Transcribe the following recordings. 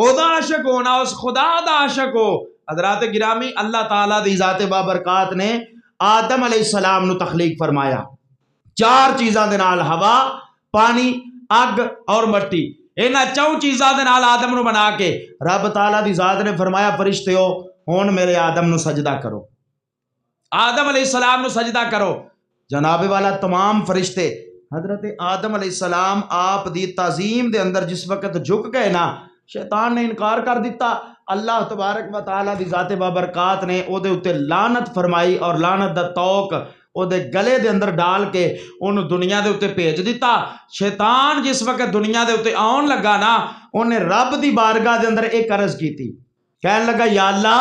او دا عاشق ہونا اس خدا دا عاشق ہو۔ حضرات گرامی اللہ تعالیٰ دی ذات بابرکات نے آدم علیہ السلام نو تخلیق فرمایا 4 چیزاں دے نال، ہوا، پانی، اگ اور مٹی۔ انہاں 4 چیزاں دے نال آدم نو بنا کے رب تعالیٰ دی ذات نے فرمایا فرشتیو ہن میرے آدم نو سجدہ کرو، آدم علیہ السلام نو سجدہ کرو۔ جناب والا تمام فرشتے حضرت آدم علیہ السلام آپ دی تعظیم دے اندر جس وقت جھک گئے نا، شیطان نے انکار کر دیتا۔ اللہ تبارک و تعالیٰ دی ذات بابرکات نے او دے اتے لعنت فرمائی اور لعنت دا توق او دے گلے دے اندر ڈال کے انہوں دنیا دے اتے بھیج دیتا۔ شیطان جس وقت دنیا دے اتے آن لگا نا، انہیں رب دی بارگاہ دے اندر ایک عرض کی تھی، کہنے لگا یا اللہ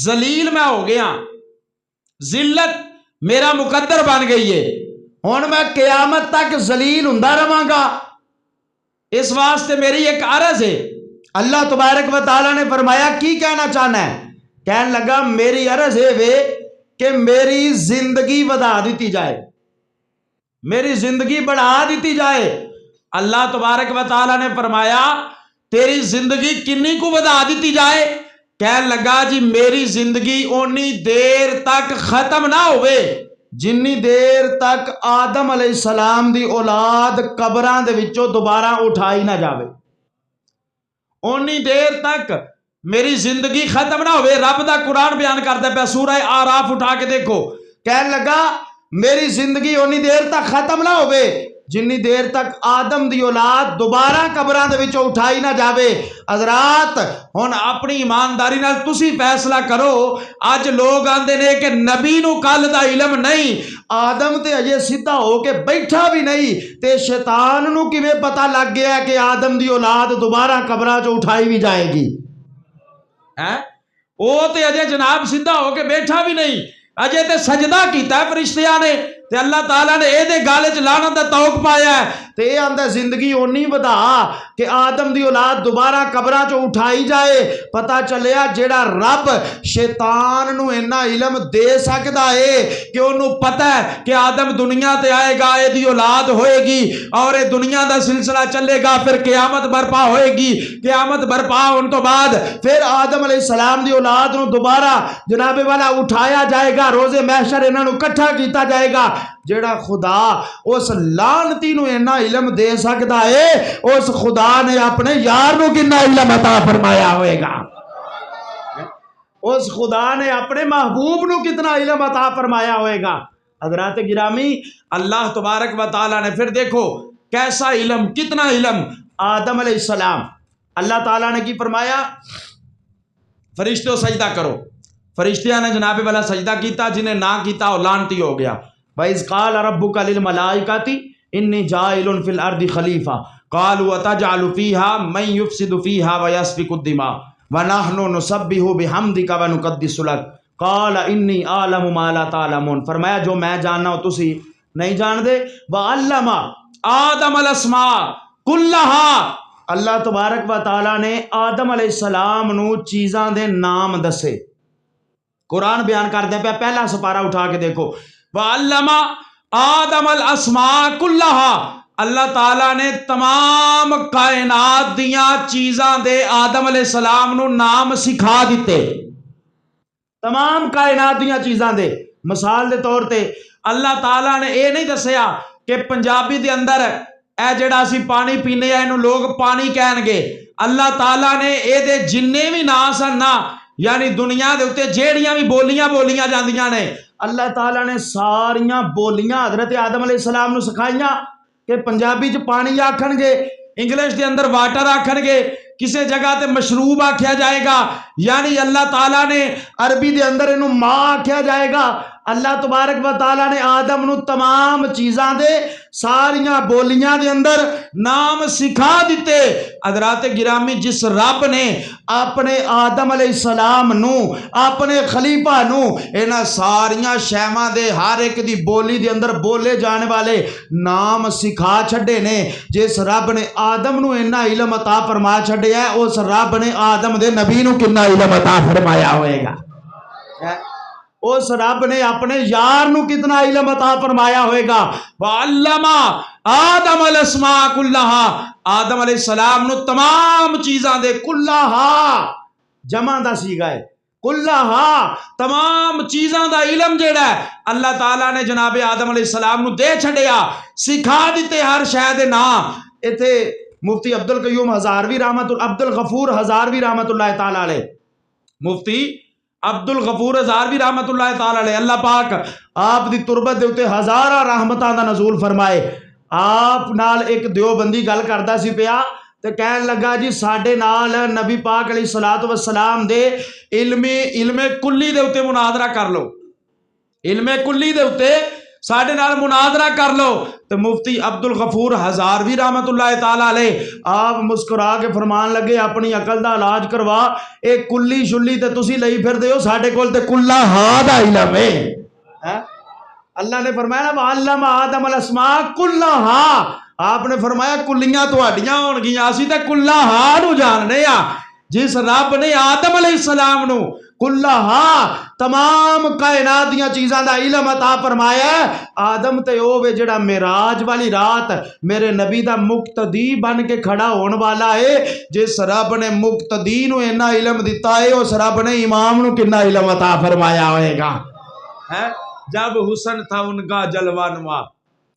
ذلیل میں ہو گیا، ذلت میرا مقدر بن گئی ہے، ہن میں قیامت تک ذلیل ہوندا رہاں گا، اس واسطے میری ایک عرض ہے۔ اللہ تبارک و تعالیٰ نے فرمایا کی کہنا چاہنا ہے؟ کہنے لگا میری عرض ہے وے کہ میری زندگی بڑھا دیتی جائے، میری زندگی بڑھا دیتی جائے۔ اللہ تبارک و تعالیٰ نے فرمایا تیری زندگی کنی کو بڑھا دیتی جائے؟ کہنے لگا جی میری زندگی اونی دیر تک ختم نہ ہوئے جنی دیر تک آدم علیہ السلام دی اولاد قبراں دے وچوں دوبارہ اٹھائی نہ جاوے، اونی دیر تک میری زندگی ختم نہ ہوئے۔ رب دا قرآن بیان کرتا پہ سورہ آراف اٹھا کے دیکھو، کہنے لگا میری زندگی اونی دیر تک ختم نہ ہوئے جنی دیر تک آدم دی اولاد دوبارہ قبراں دے وچوں اٹھائی نہ جاوے۔ حضرات ہن اپنی ایمانداری نال تسی فیصلہ کرو، اج لوگ آندے نے کہ نبی نو کل دا علم نہیں، آدم تے اجے سیدھا ہو کے بیٹھا بھی نہیں تے شیطان نو کیویں پتہ لگ گیا کہ آدم دی اولاد دوبارہ قبراں چوں اٹھائی بھی جائے گی؟ او تے اجے جناب سیدھا ہو کے بیٹھا بھی نہیں، اجے تے سجدہ کیتا ہے فرشتیاں نے تے اللہ تعالیٰ نے اے دے گالے چ لعنت دا توق پایا ہے تے اے آندا زندگی اونی ودا کہ آدم دی اولاد دوبارہ قبراں چوں اٹھائی جائے۔ پتہ چلیا جیڑا رب شیطان نو اینا علم دے سکدا ہے کہ انہوں پتہ ہے کہ آدم دنیا تے آئے گا، اے دی اولاد ہوئے گی اور اے دنیا دا سلسلہ چلے گا، پھر قیامت برپا ہوئے گی، قیامت برپا ان تو بعد پھر آدم علیہ السلام دی اولاد نو دوبارہ جناب والا اٹھایا جائے گا، روز محشر انہاں نو کٹھا کیتا جائے گا۔ جیڑا خدا اس لعنتی نو اینا علم دے سکتا ہے، اس خدا نے اپنے یار نو کتنا علم عطا فرمایا ہوئے گا، اس خدا نے اپنے محبوب نو کتنا علم عطا فرمایا ہوئے گا۔ حضرات گرامی اللہ تبارک و تعالیٰ نے پھر دیکھو کیسا علم، کتنا علم آدم علیہ السلام، اللہ تعالیٰ نے کی فرمایا فرشتوں سجدہ کرو، فرشتیاں نے جناب والا سجدہ کیتا، جنہیں نہ کیتا وہ لعنتی ہو گیا۔ وَإِذْ قَالَ رَبُّكَ لِلْمَلَائِكَةِ إِنِّي جَاعِلٌ فِي الْأَرْضِ خَلِيفَةً قَالُوا أَتَجْعَلُ فِيهَا مَن يُفْسِدُ فِيهَا وَيَسْفِكُ الدِّمَاءَ وَنَحْنُ نُسَبِّحُ بِحَمْدِكَ وَنُقَدِّسُ لَكَ قَالَ إِنِّي أَعْلَمُ مَا لَا تَعْلَمُونَ، فرمایا جو میں جاننا ہوں تسی نہیں جان دے۔ وَعَلَّمَ آدَمَ الْأَسْمَاءَ كُلَّهَا، اللہ تبارک و تعالیٰ نے آدم علیہ السلام نو چیزاں دے نام دسے۔ قرآن بیان کر دے پہ پہلا سپارہ اٹھا کے دیکھو، وَعَلَّمَ آدَمَ الْأَسْمَاءَ كُلَّهَا، اللہ تعالیٰ نے تمام کائنات دیاں چیزاں دے آدم علیہ السلام نو نام سکھا دیتے، تمام کائنات دیاں چیزاں دے۔ مثال دے طور تے اللہ تعالیٰ نے اے نہیں دسیا کہ پنجابی دے اندر اے جڑا سی پانی پینے اینو لوگ پانی کہن گے، اللہ تعالیٰ نے اے دے جننے بھی نا سن نا، یعنی دنیا دے اتے جیڑیاں بھی بولیاں جاندیاں نے، اللہ تعالیٰ نے ساریاں بولیاں حضرت آدم علیہ السلام نو سکھائیاں کہ پنجابی چ پانی آکھن گے، انگلش دے اندر واٹر آکھن گے، کسے جگہ تے مشروب آکھیا جائے گا، یعنی اللہ تعالیٰ نے عربی دے اندر انہوں ماں آکھیا جائے گا۔ اللہ تبارک و تعالیٰ نے آدم نو تمام چیزاں دے ساریاں بولیاں دے اندر نام سکھا دیتے۔ حضرات گرامی جس رب نے اپنے آدم علیہ السلام نو اپنے خلیفہ نو انہاں ساریاں شیواں دے ہر ایک دی بولی دے اندر بولے جانے والے نام سکھا چھڑے نے، جس رب نے آدم نو انہاں علم عطا فرما چھڑے ہے، اس رب نے آدم دے نبی نو کتنا علم عطا فرمایا ہوئے گا، اس رب نے اپنے یار نو کتنا علم عطا فرمایا ہوئے گا۔ وَعَلَّمَ آدم الاسماء کلہا، آدم علیہ السلام نو تمام چیزاں دے، کلہا جمع دا سیگا ہے، کلہا تمام چیزاں دا علم جیڑا ہے اللہ تعالیٰ نے جناب آدم علیہ السلام نو دے چھڑیا، سکھا دیتے ہر شے دے نام۔ ایتھے مفتی عبدالقیوم ہزاروی عبدالغفور ہزاروی رحمت اللہ تعالیٰ علیہ، مفتی عبدالغفور ہزاروی رحمت اللہ تعالیٰ علیہ، اللہ پاک آپ دی تربت دے اتے ہزارہ رحمتاں دا نزول فرمائے۔ آپ نال ایک دیوبندی گل کردا سی پیا تے کہن لگا جی ساڈے نال نبی پاک علیہ الصلوۃ والسلام دے علم کلی دے اتے مناظرہ کر لو، علم کلی دے اتے ساڈے نال مناظرہ کر لو۔ تو مفتی عبدالغفور ہزاروی رحمت اللہ تعالیٰ علیہ آپ مسکرا کے فرمان لگے اپنی عقل دا علاج کروا، اے کلی شلی تے تسی لئی پھر دیو، ساڈے کول تے کلا ہا دا علم ہے۔ اللہ نے فرمایا نا وَعَلَّمَ آدَمَ الْأَسْمَاءَ كُلَّهَا، آپ نے فرمایا کلیاں تہاڈیاں ہون گیاں، اسی تے کلہا نو جاننے آ۔ جس رب نے آدم علیہ السلام نو کلہا تمام کائنات دیاں چیزاں دا علم عطا فرمایا ہے، آدم تے او وے جڑا معراج والی رات میرے نبی دا مقتدی بن کے کھڑا ہون والا ہے۔ جس رب نے مقتدی نو اینا علم دیتا ہے، اس رب نے امام نو کنا علم عطا فرمایا ہوئے گا۔ جب حسن تھا ان کا جلوہ نما،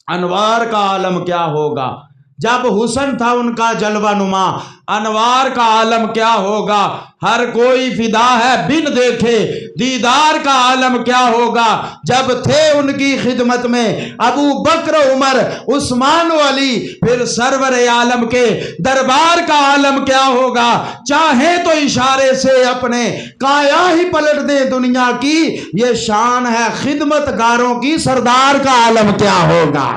انوار کا عالم کیا ہوگا۔ جب حسن تھا ان کا جلوہ نما، انوار کا عالم کیا ہوگا۔ ہر کوئی فدا ہے بن دیکھے، دیدار کا عالم کیا ہوگا۔ جب تھے ان کی خدمت میں ابو بکر عمر عثمان و علی، پھر سرور عالم کے دربار کا عالم کیا ہوگا۔ چاہیں تو اشارے سے اپنے کایا ہی پلٹ دے دنیا کی، یہ شان ہے خدمت گاروں کی، سردار کا عالم کیا ہوگا۔